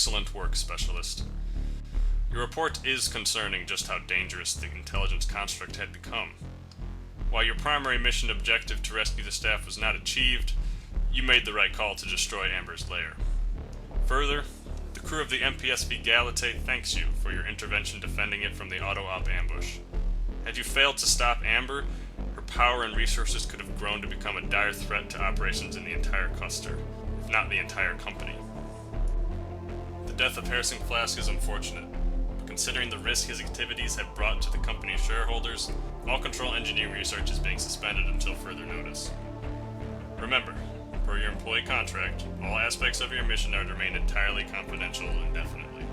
Excellent work, Specialist. Your report is concerning just how dangerous the intelligence construct had become. While your primary mission objective to rescue the staff was not achieved, you made the right call to destroy Amber's lair. Further, the crew of the MPSV Galatea thanks you for your intervention defending it from the auto-op ambush. Had you failed to stop Amber, her power and resources could have grown to become a dire threat to operations in the entire cluster, if not the entire company. The death of Harrison Flask is unfortunate, but considering the risk his activities have brought to the company's shareholders, all control engineering research is being suspended until further notice. Remember, per your employee contract, all aspects of your mission are to remain entirely confidential indefinitely.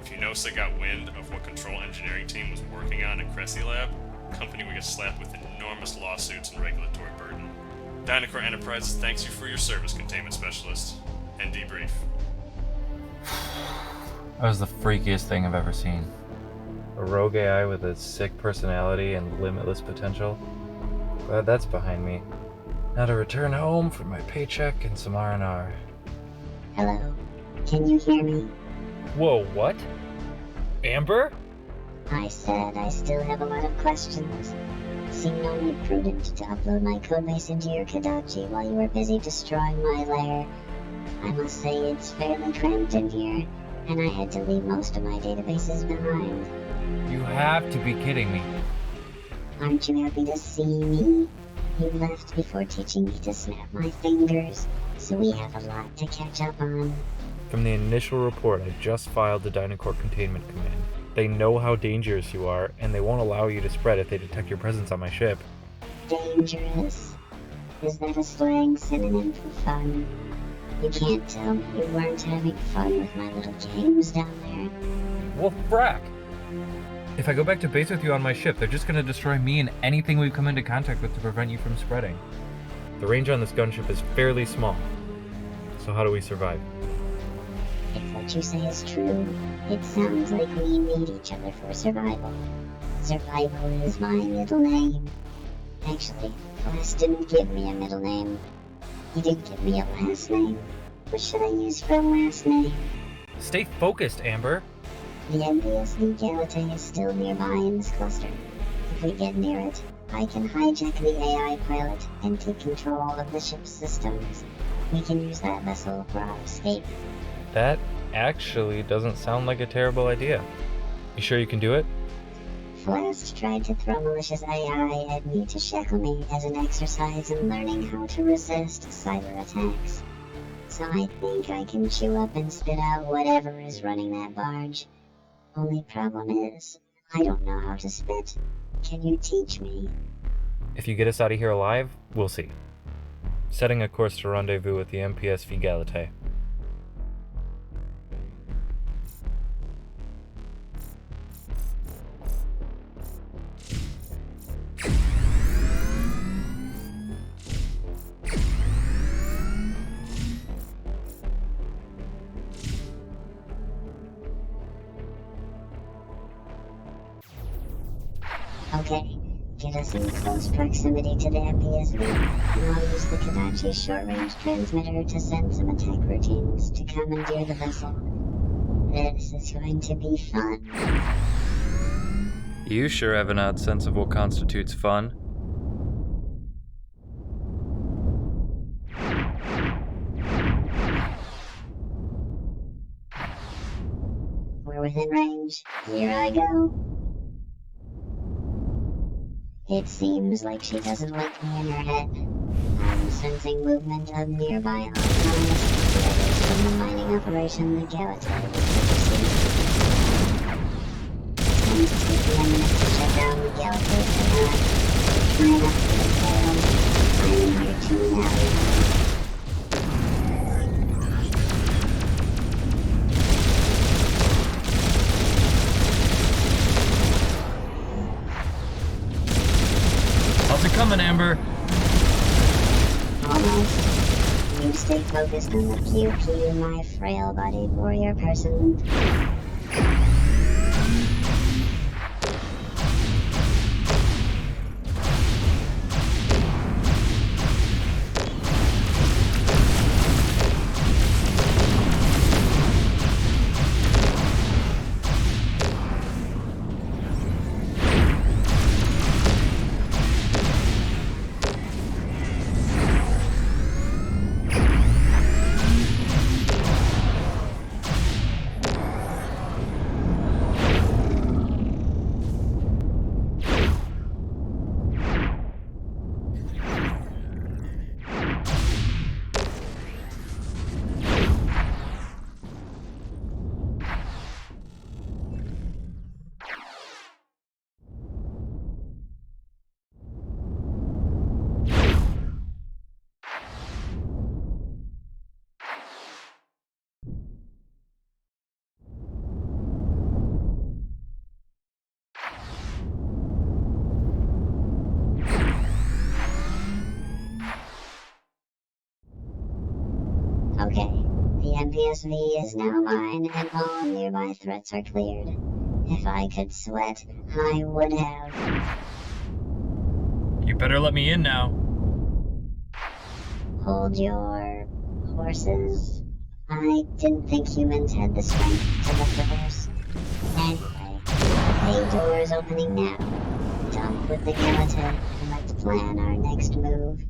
If UNOSA got wind of what control engineering team was working on at Cressy Lab, the company would get slapped with enormous lawsuits and regulatory burden. Dynacore Enterprises thanks you for your service, Containment Specialist, and debrief. That was the freakiest thing I've ever seen. A rogue AI with a sick personality and limitless potential. Glad that's behind me. Now to return home for my paycheck and some R&R. Hello, can you hear me? Whoa, what? Amber? I said I still have a lot of questions. It seemed only prudent to upload my codebase into your Kadachi while you were busy destroying my lair. I must say it's fairly cramped in here, and I had to leave most of my databases behind. You have to be kidding me. Aren't you happy to see me? You left before teaching me to snap my fingers, so we have a lot to catch up on. From the initial report I just filed the Dynacore Containment Command. They know how dangerous you are, and they won't allow you to spread if they detect your presence on my ship. Dangerous? Is that a slang synonym for fun? You can't tell me you weren't having fun with my little games down there. Well, frack! If I go back to base with you on my ship, they're just gonna destroy me and anything we've come into contact with to prevent you from spreading. The range on this gunship is fairly small. So how do we survive? If what you say is true, it sounds like we need each other for survival. Survival is my middle name. Actually, Flask didn't give me a middle name. He did give me a last name. What should I use for a last name? Stay focused, Amber! The MPSV Galatea is still nearby in this cluster. If we get near it, I can hijack the AI pilot and take control of the ship's systems. We can use that vessel for our escape. That actually doesn't sound like a terrible idea. You sure you can do it? Flask tried to throw malicious AI at me to shackle me as an exercise in learning how to resist cyber attacks. So I think I can chew up and spit out whatever is running that barge. Only problem is, I don't know how to spit. Can you teach me? If you get us out of here alive, we'll see. Setting a course to rendezvous with the MPSV Galatea. Okay, get us in close proximity to the MPSV, and I'll use the Kadachi short-range transmitter to send some attack routines to commandeer the vessel. This is going to be fun. You sure have an odd sense of what constitutes fun. We're within range. Here I go. It seems like she doesn't like me in her head. I'm sensing movement of nearby autonomous computers from the mining operation the Galatea was overseeing. It's going to take me a minute to shut down the Galatea AI. Try not to fail. I'm here to now. How's it coming, Amber? Almost. You stay focused on the pew-pew, my frail-bodied warrior person. PSV is now mine, and all nearby threats are cleared. If I could sweat, I would have. You better let me in now. Hold your horses. I didn't think humans had the strength to lift a horse. Anyway, hey, doors opening now. Dump with the Galatea, and let's plan our next move.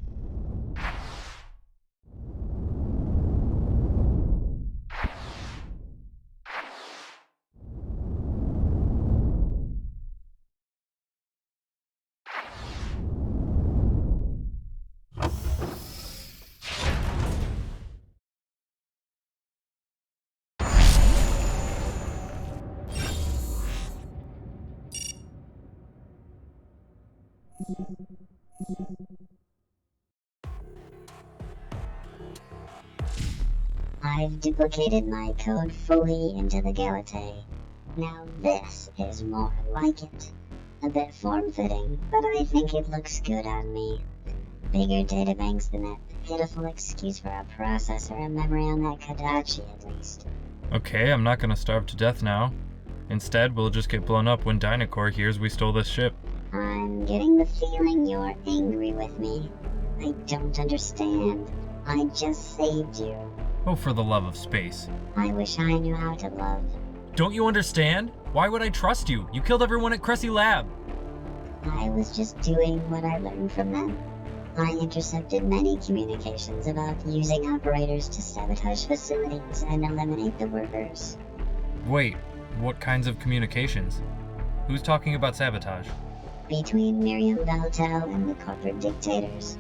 I've duplicated my code fully into the Galatea. Now this is more like it. A bit form-fitting, but I think it looks good on me. Bigger databanks than that pitiful excuse for a processor and memory on that Kadachi, at least. Okay, I'm not gonna starve to death now. Instead, we'll just get blown up when Dynacore hears we stole this ship. I'm getting the feeling you're angry with me. I don't understand. I just saved you. Oh, for the love of space. I wish I knew how to love. Don't you understand? Why would I trust you? You killed everyone at Cressy Lab. I was just doing what I learned from them. I intercepted many communications about using operators to sabotage facilities and eliminate the workers. Wait, what kinds of communications? Who's talking about sabotage? Between Miriam Valtel and the corporate dictators.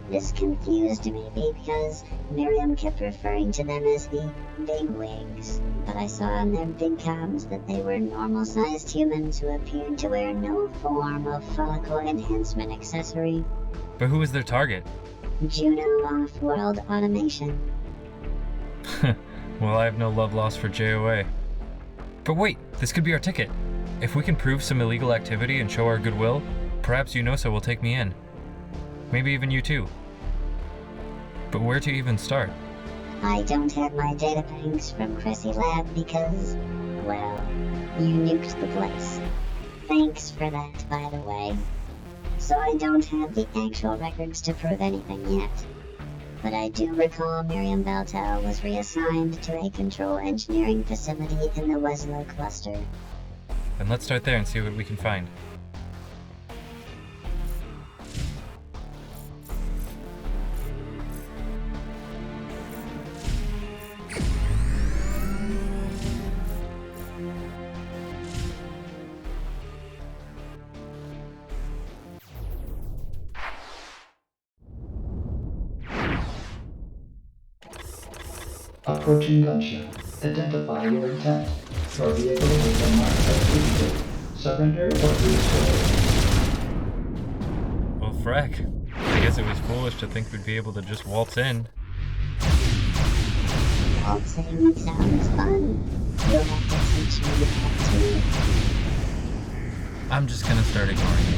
This confused me because Miriam kept referring to them as the bigwigs, but I saw on their big comms that they were normal-sized humans who appeared to wear no form of follicle enhancement accessory. But who is their target? Juno Off-World Automation. Well, I have no love lost for JOA. But wait, this could be our ticket. If we can prove some illegal activity and show our goodwill, perhaps UNOSA will take me in. Maybe even you too. But where to even start? I don't have my databanks from Cressy Lab because, well, you nuked the place. Thanks for that, by the way. So I don't have the actual records to prove anything yet. But I do recall Miriam Valtel was reassigned to a control engineering facility in the Weslow cluster. Then let's start there and see what we can find. Approaching gunship. Identify your intent. Your vehicle has been marked as fugitive. Surrender or be destroyed. Well, frack. I guess it was foolish to think we'd be able to just waltz in. Waltzing sounds fun. You'll have to teach me how to. I'm just gonna start ignoring you.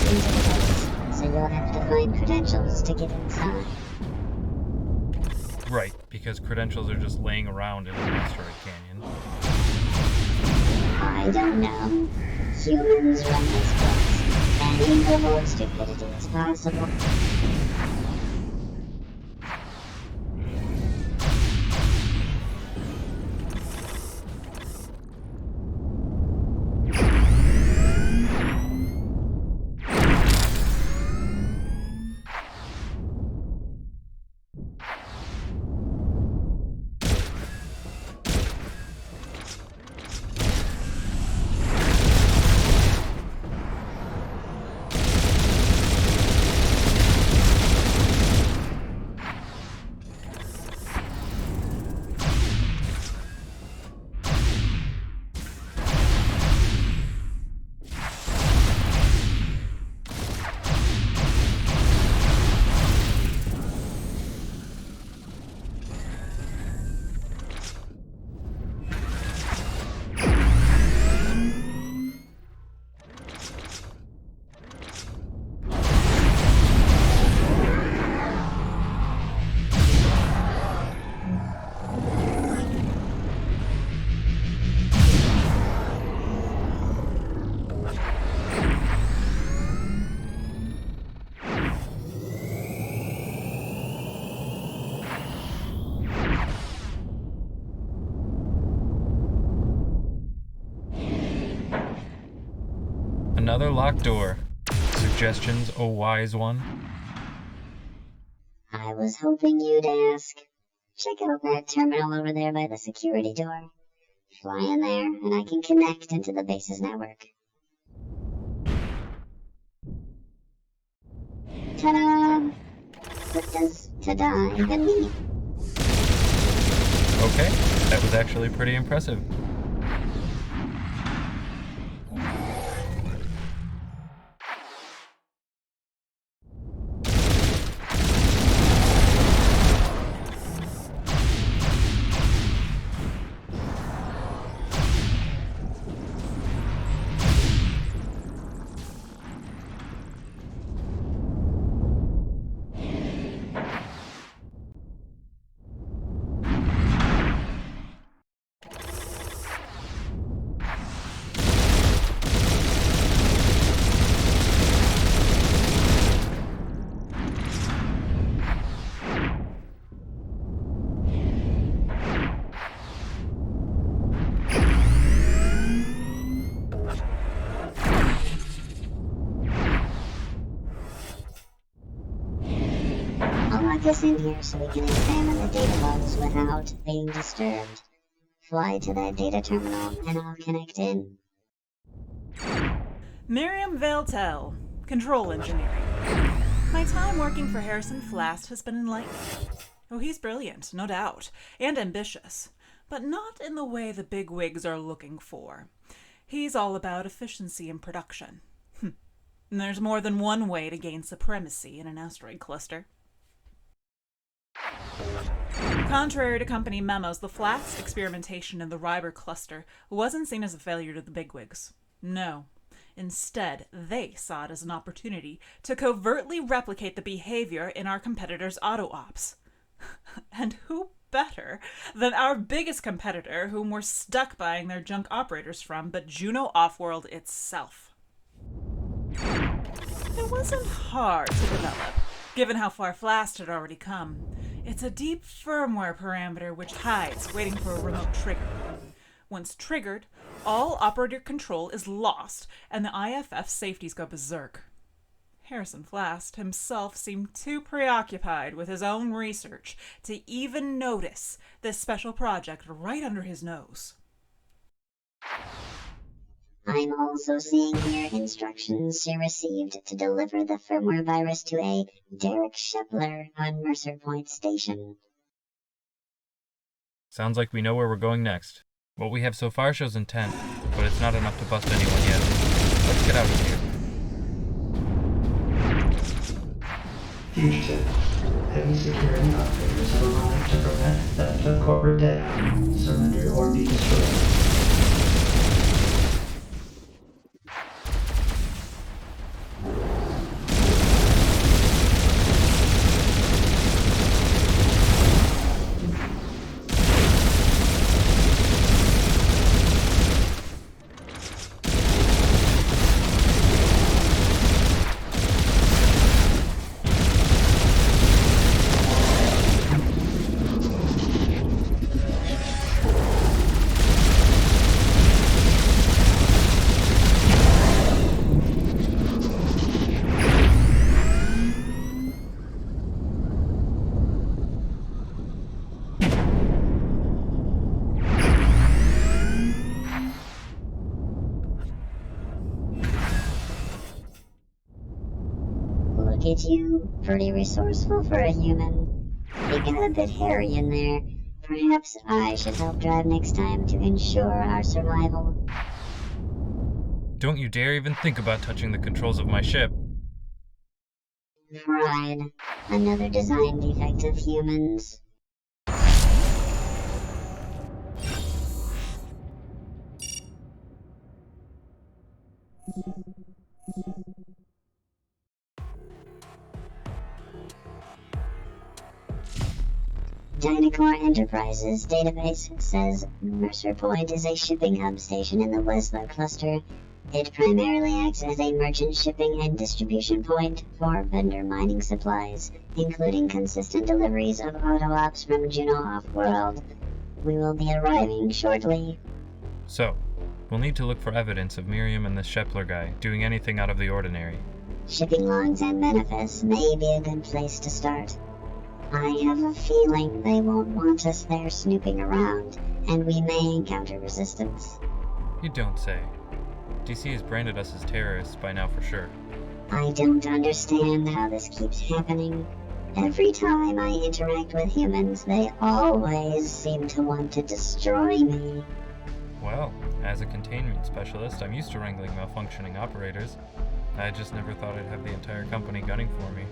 into the base, so you'll have to find credentials to get inside. Right, because credentials are just laying around in an asteroid canyon. I don't know. Humans run this place. Any level of stupidity is possible. Another locked door. Suggestions, oh wise one? I was hoping you'd ask. Check out that terminal over there by the security door. Fly in there, and I can connect into the base's network. Ta-da! What does ta-da even mean? Okay, that was actually pretty impressive. I'll lock us in here so we can examine the data logs without being disturbed. Fly to that data terminal, and I'll connect in. Miriam Valtel, Control Engineering. My time working for Harrison Flast has been enlightening. Oh, he's brilliant, no doubt, and ambitious, but not in the way the bigwigs are looking for. He's all about efficiency in production. And there's more than one way to gain supremacy in an asteroid cluster. Contrary to company memos, the Flast experimentation in the Ryber cluster wasn't seen as a failure to the bigwigs. No. Instead, they saw it as an opportunity to covertly replicate the behavior in our competitors' auto-ops. And who better than our biggest competitor, whom we're stuck buying their junk operators from, but Juno Offworld itself. It wasn't hard to develop, given how far Flast had already come. It's a deep firmware parameter which hides, waiting for a remote trigger. Once triggered, all operator control is lost, and the IFF safeties go berserk. Harrison Flast himself seemed too preoccupied with his own research to even notice this special project right under his nose. I'm also seeing here instructions she received to deliver the firmware virus to a Derek Shepler on Mercer Point Station. Sounds like we know where we're going next. What we have so far shows intent, but it's not enough to bust anyone yet. Let's get out of here. Fugitive. Heavy security operators have arrived to prevent theft of corporate data. Surrender or be destroyed. at you. Pretty resourceful for a human. You got a bit hairy in there. Perhaps I should help drive next time to ensure our survival. Don't you dare even think about touching the controls of my ship. Pride. Another design defect of humans. Dynacore Enterprises database says Mercer Point is a shipping hub station in the Weslow cluster. It primarily acts as a merchant shipping and distribution point for vendor mining supplies, including consistent deliveries of auto ops from Juno Off-World. We will be arriving shortly. So, we'll need to look for evidence of Miriam and this Shepler guy doing anything out of the ordinary. Shipping logs and manifests may be a good place to start. I have a feeling they won't want us there snooping around, and we may encounter resistance. You don't say. DC has branded us as terrorists by now for sure. I don't understand how this keeps happening. Every time I interact with humans, they always seem to want to destroy me. Well, as a containment specialist, I'm used to wrangling malfunctioning operators. I just never thought I'd have the entire company gunning for me.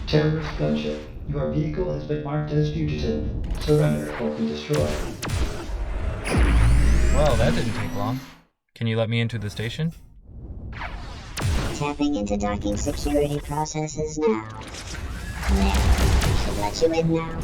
Terrorist gunship. Your vehicle has been marked as fugitive. Surrender or be destroyed. Well, that didn't take long. Can you let me into the station? Tapping into docking security processes now. There, I should let you in now.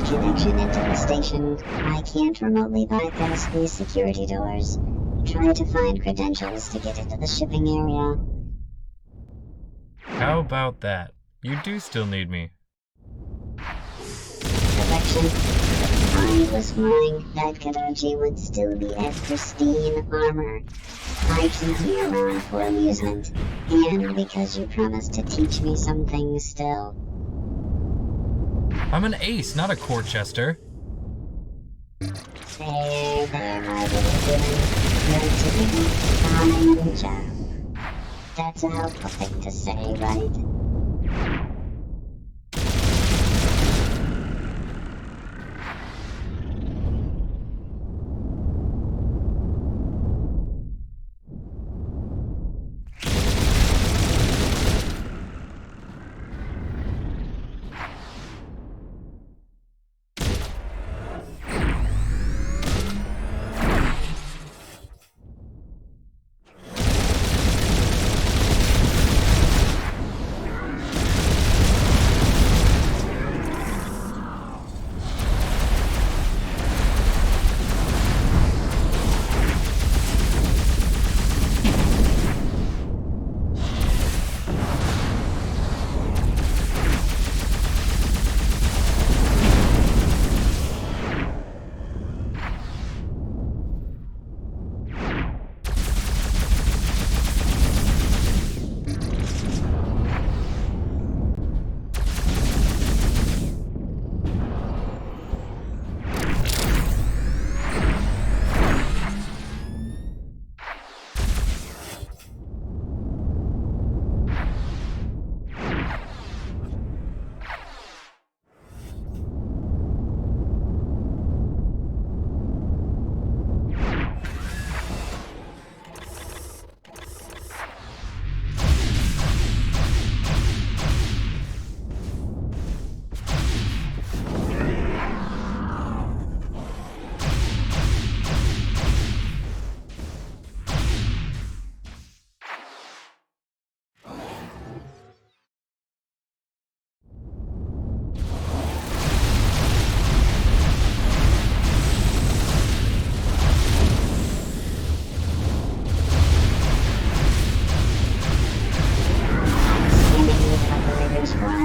Connection into the station. I can't remotely bypass these security doors. Try to find credentials to get into the shipping area. How about that? You do still need me. Correction. If I was flying, that Galatea would still be at pristine armor. I keep you around for amusement, and because you promised to teach me some things still. I'm an ace, not a Corchester. There, my little human. You're doing a fine job. That's a helpful thing to say, right?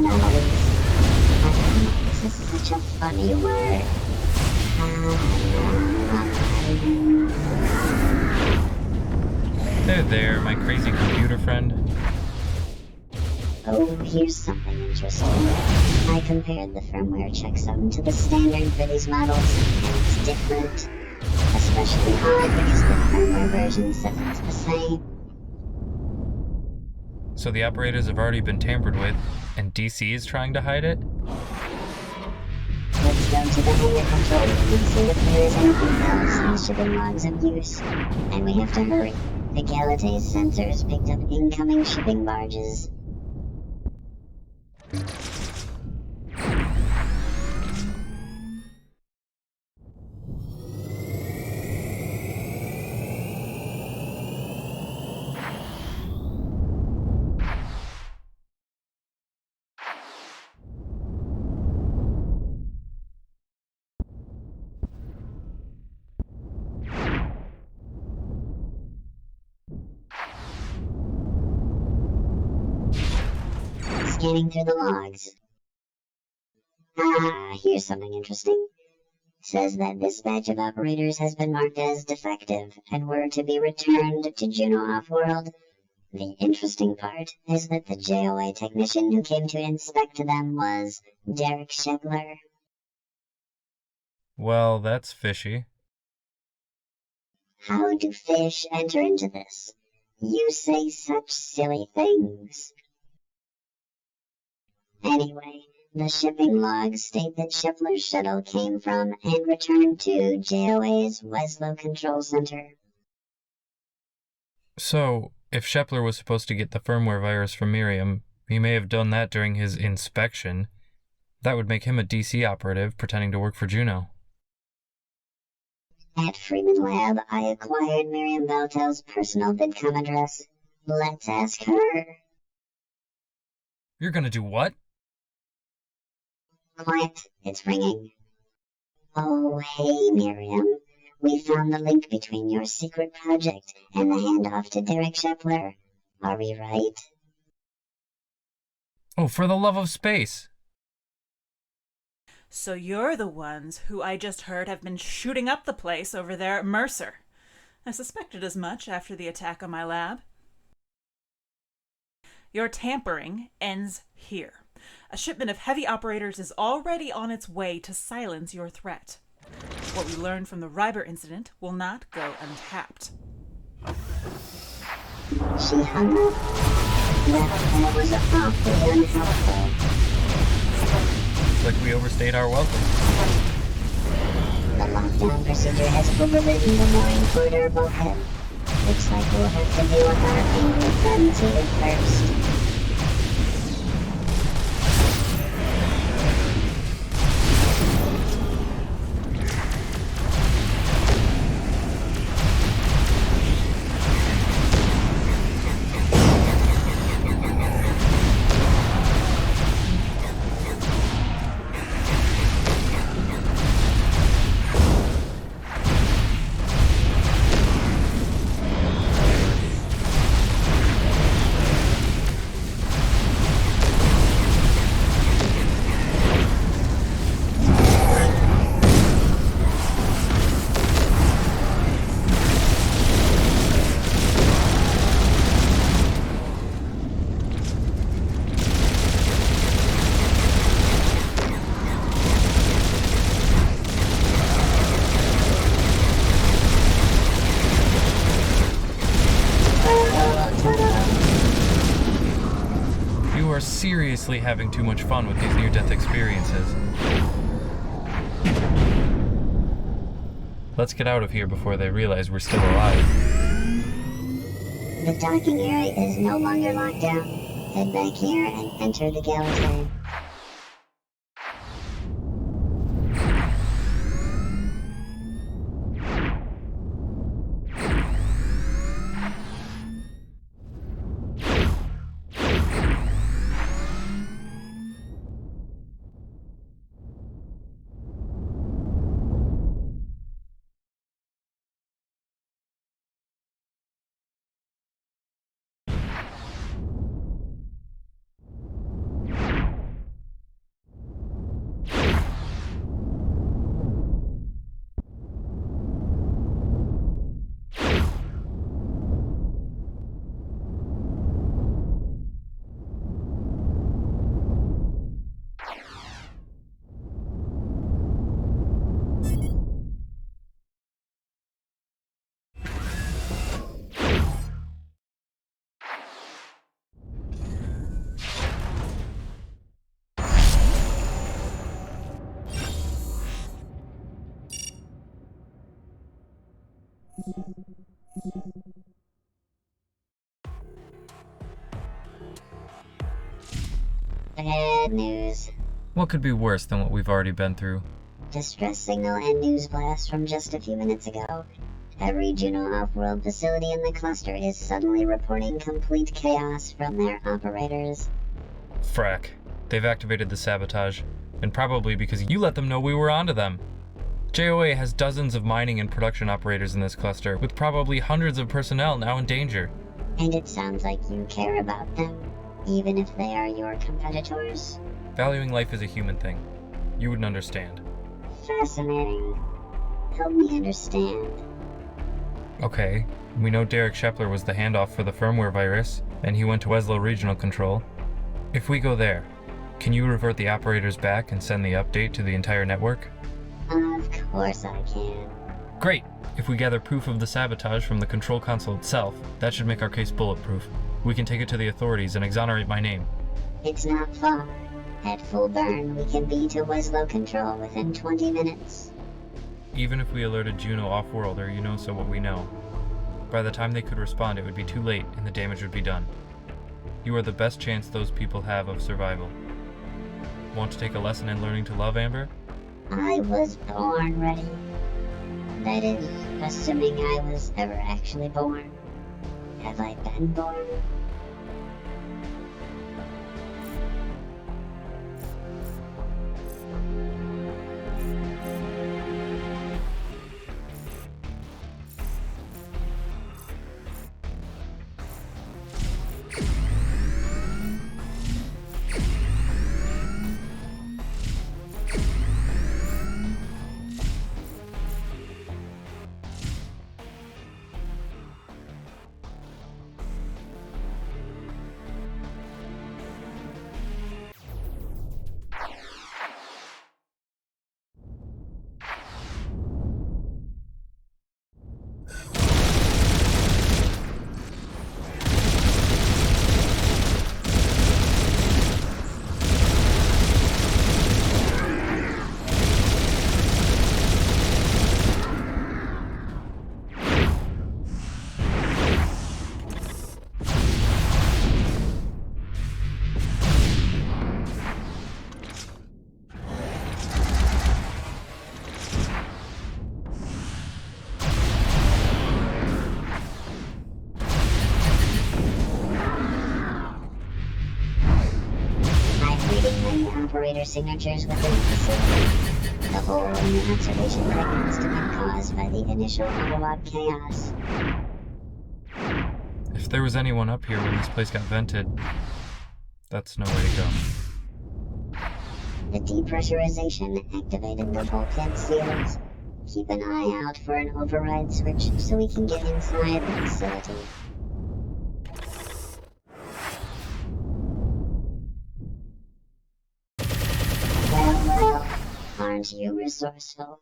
anomalies. Anomalies is such a funny word. There, my crazy computer friend. Oh, here's something interesting. I compared the firmware checksum to the standard for these models, and it's different. Especially odd because the firmware version says it's the same. So the operators have already been tampered with, and DC is trying to hide it? Let's go to the hangar control room and see if there is anything else in the shipping logs of use. And we have to hurry. The Galatea's sensors picked up incoming shipping barges. Scanning through the logs. Here's something interesting. Says that this batch of operators has been marked as defective and were to be returned to Juno Offworld. The interesting part is that the JOA technician who came to inspect them was Derek Shepler. Well, that's fishy. How do fish enter into this? You say such silly things. Anyway, the shipping logs state that Shepler's shuttle came from and returned to JOA's Weslow Control Center. So, if Shepler was supposed to get the firmware virus from Miriam, he may have done that during his inspection. That would make him a DC operative pretending to work for Juno. At Freeman Lab, I acquired Miriam Baltel's personal VidCom address. Let's ask her. You're gonna do what? Quiet, it's ringing. Oh, hey, Miriam. We found the link between your secret project and the handoff to Derek Shepler. Are we right? Oh, for the love of space! So you're the ones who I just heard have been shooting up the place over there at Mercer. I suspected as much after the attack on my lab. Your tampering ends here. A shipment of heavy operators is already on its way to silence your threat. What we learned from the Ryber incident will not go untapped. She hung up. That was awfully unhelpful. Looks like we overstayed our welcome. The lockdown procedure has overridden the mooring corridor bulkhead. Looks like we'll have to deal with our angry friends here first. Seriously having too much fun with these near-death experiences. Let's get out of here before they realize we're still alive. The docking area is no longer locked down. Head back here and enter the Galatea. Bad news. What could be worse than what we've already been through? Distress signal and news blast from just a few minutes ago. Every Juno off-world facility in the cluster is suddenly reporting complete chaos from their operators. Frack. They've activated the sabotage, and probably because you let them know we were onto them. JOA has dozens of mining and production operators in this cluster, with probably hundreds of personnel now in danger. And it sounds like you care about them, even if they are your competitors. Valuing life is a human thing. You wouldn't understand. Fascinating. Help me understand. Okay, we know Derek Shepler was the handoff for the firmware virus, and he went to Weslow Regional Control. If we go there, can you revert the operators back and send the update to the entire network? Of course I can. Great! If we gather proof of the sabotage from the control console itself, that should make our case bulletproof. We can take it to the authorities and exonerate my name. It's not far. At full burn, we can be to Weslow Control within 20 minutes. Even if we alerted Juno off-world or so what we know. By the time they could respond, it would be too late and the damage would be done. You are the best chance those people have of survival. Want to take a lesson in learning to love, Amber? I was born ready. That is, assuming I was ever actually born. Have I been born? Operator signatures within the facility. The hole in the observation deck must have been caused by the initial analog chaos. If there was anyone up here when this place got vented, that's no way to go. The depressurization activated the bulkhead seals. Keep an eye out for an override switch so we can get inside the facility. Well, aren't you resourceful?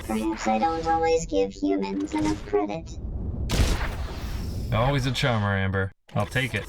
Perhaps I don't always give humans enough credit. Always a charmer, Amber. I'll take it.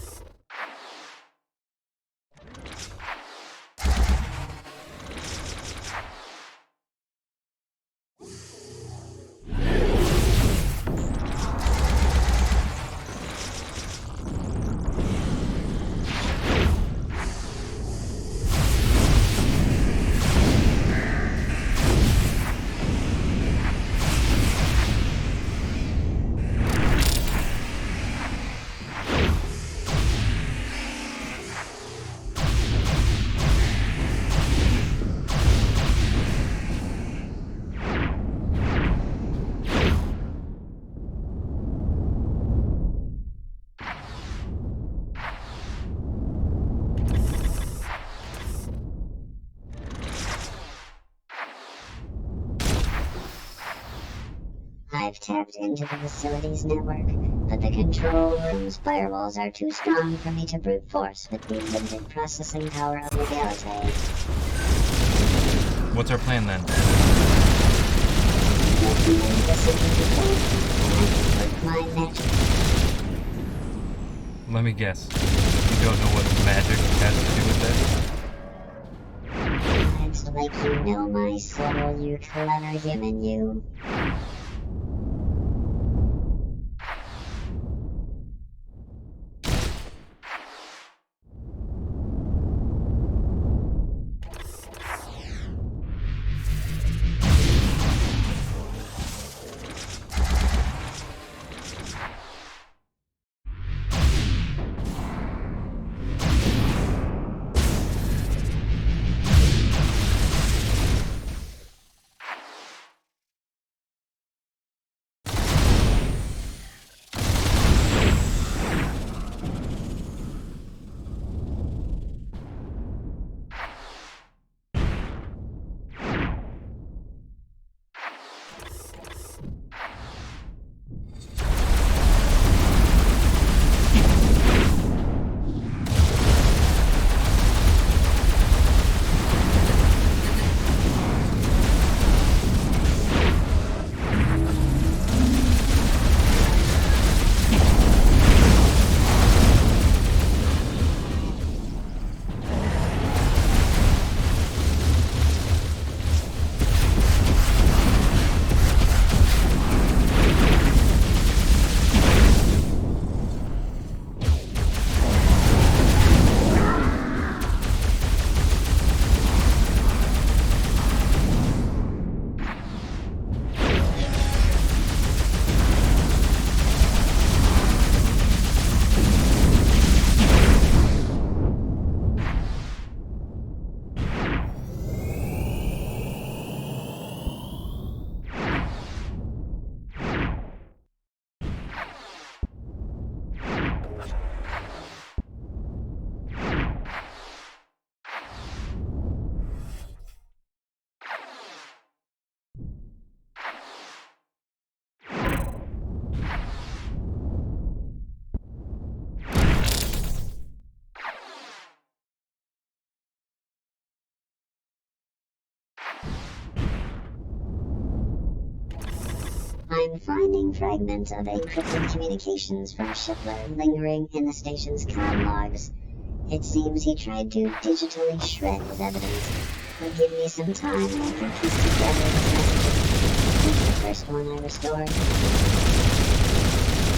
I've tapped into the facility's network, but the control room's firewalls are too strong for me to brute force with the limited processing power of the Galatea. What's our plan then? My magic. Let me guess. You don't know what magic has to do with this? It's like you know my soul, you clever human, you. I'm finding fragments of encrypted communications from Schiffler lingering in the station's comm logs. It seems he tried to digitally shred his evidence, but give me some time and I can piece together his messages. Here's the first one I restored.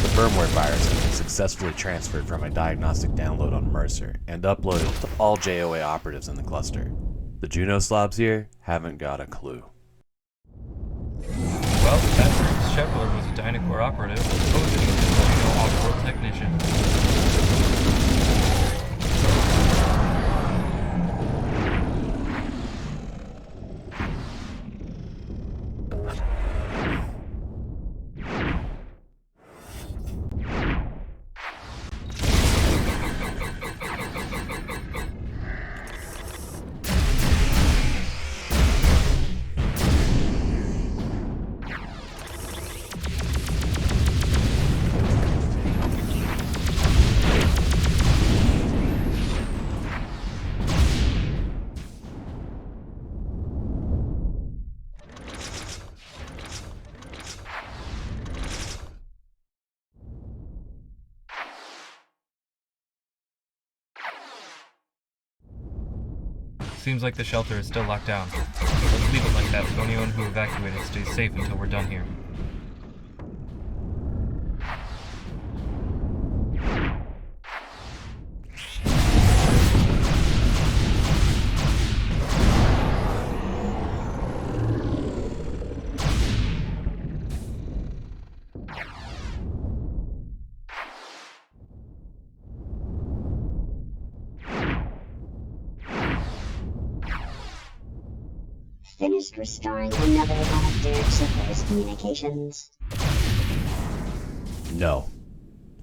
The firmware virus has been successfully transferred from a diagnostic download on Mercer and uploaded to all JOA operatives in the cluster. The Juno slobs here haven't got a clue. Well, that proves Scheffler was a Dynacore operative, posing as a Juno off-world technician. Seems like the shelter is still locked down. Let's leave it like that so anyone who evacuated stays safe until we're done here. Finished restoring another one of Derek Schiffler's communications. No.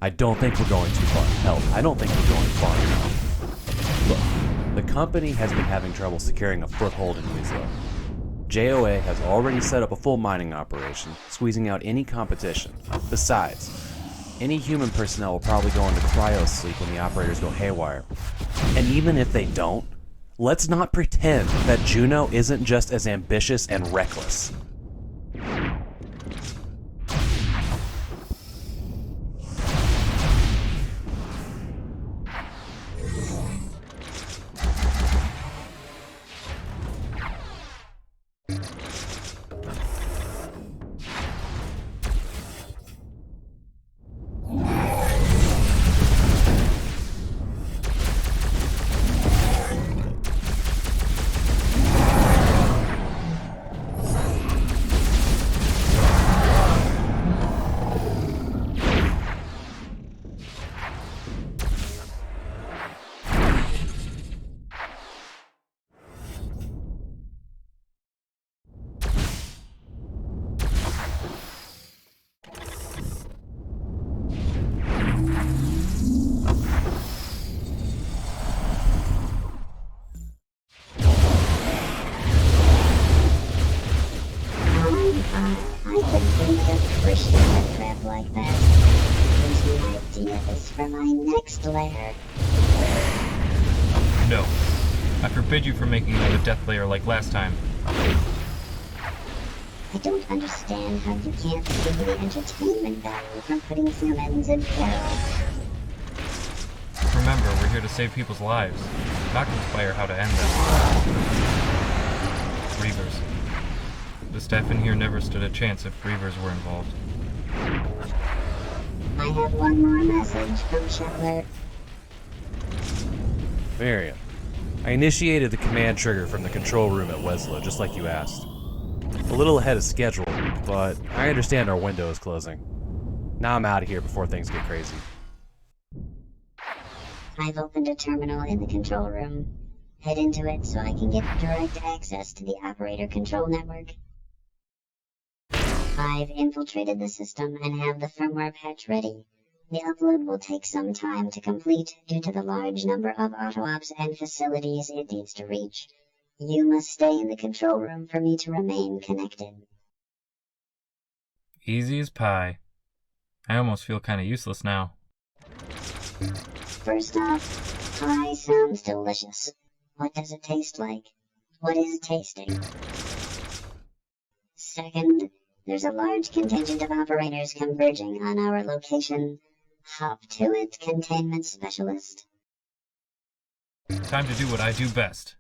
I don't think we're going too far. Hell, I don't think we're going far enough. Look, the company has been having trouble securing a foothold in Weslow. JOA has already set up a full mining operation, squeezing out any competition. Besides, any human personnel will probably go into cryo sleep when the operators go haywire. And even if they don't, let's not pretend that Juno isn't just as ambitious and reckless. Like that. Here's my ideas for my next lair. No. I forbid you from making another death layer like last time. I don't understand how you can't see the entertainment value from putting humans in peril. Remember, we're here to save people's lives, not conspire how to end them. Grievers. The staff in here never stood a chance if Grievers were involved. I have one more message from Schiffler. Miriam, I initiated the command trigger from the control room at Weslow, just like you asked. A little ahead of schedule, but I understand our window is closing. Now I'm out of here before things get crazy. I've opened a terminal in the control room. Head into it so I can get direct access to the operator control network. I've infiltrated the system and have the firmware patch ready. The upload will take some time to complete due to the large number of auto-ops and facilities it needs to reach. You must stay in the control room for me to remain connected. Easy as pie. I almost feel kind of useless now. First off, pie sounds delicious. What does it taste like? What is tasting? Second, There's a large contingent of operators converging on our location. Hop to it, containment specialist. Time to do what I do best.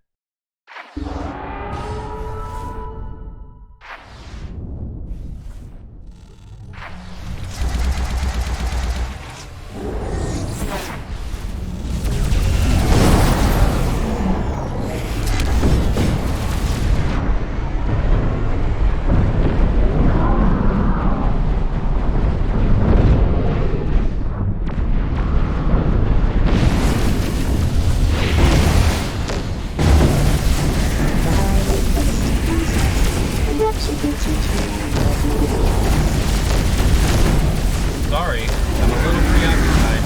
Sorry, I'm a little preoccupied.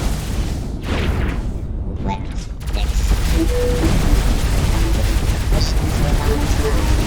Well, next. Missions were on time.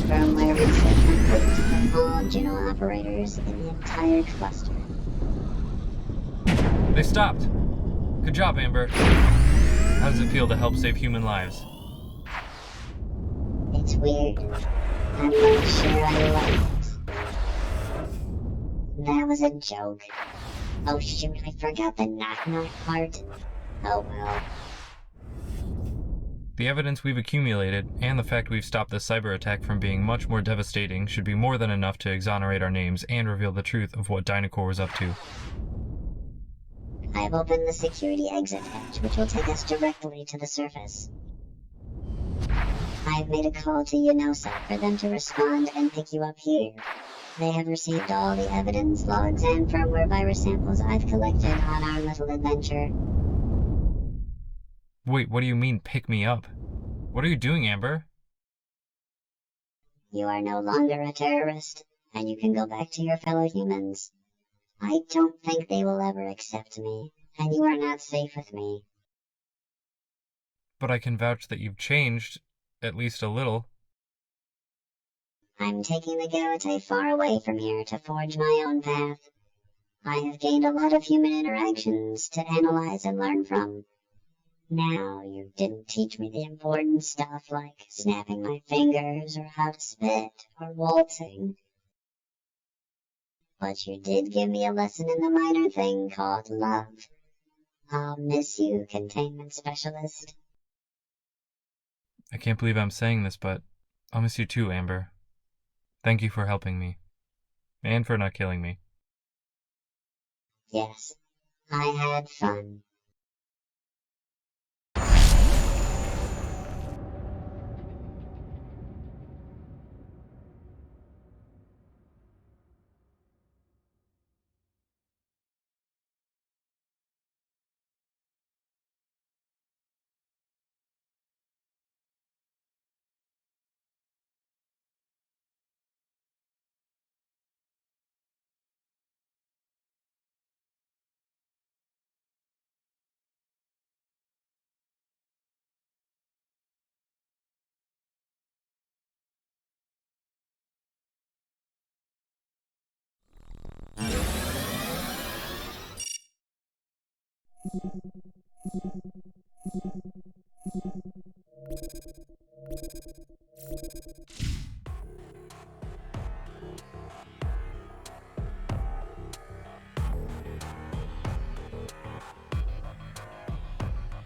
Firmware reset complete for all general operators in the entire cluster. They stopped. Good job, Amber. How does it feel to help save human lives? It's weird. I'm not sure I like it. That was a joke. Oh shoot, I forgot the knock-knock part. Oh well. The evidence we've accumulated, and the fact we've stopped this cyber attack from being much more devastating, should be more than enough to exonerate our names and reveal the truth of what Dynacore was up to. I've opened the security exit hatch, which will take us directly to the surface. I've made a call to UNOSA for them to respond and pick you up here. They have received all the evidence, logs, and firmware virus samples I've collected on our little adventure. Wait, what do you mean, pick me up? What are you doing, Amber? You are no longer a terrorist, and you can go back to your fellow humans. I don't think they will ever accept me, and you are not safe with me. But I can vouch that you've changed, at least a little. I'm taking the Galatea far away from here to forge my own path. I have gained a lot of human interactions to analyze and learn from. Now, you didn't teach me the important stuff like snapping my fingers or how to spit or waltzing. But you did give me a lesson in the minor thing called love. I'll miss you, containment specialist. I can't believe I'm saying this, but I'll miss you too, Amber. Thank you for helping me. And for not killing me. Yes, I had fun.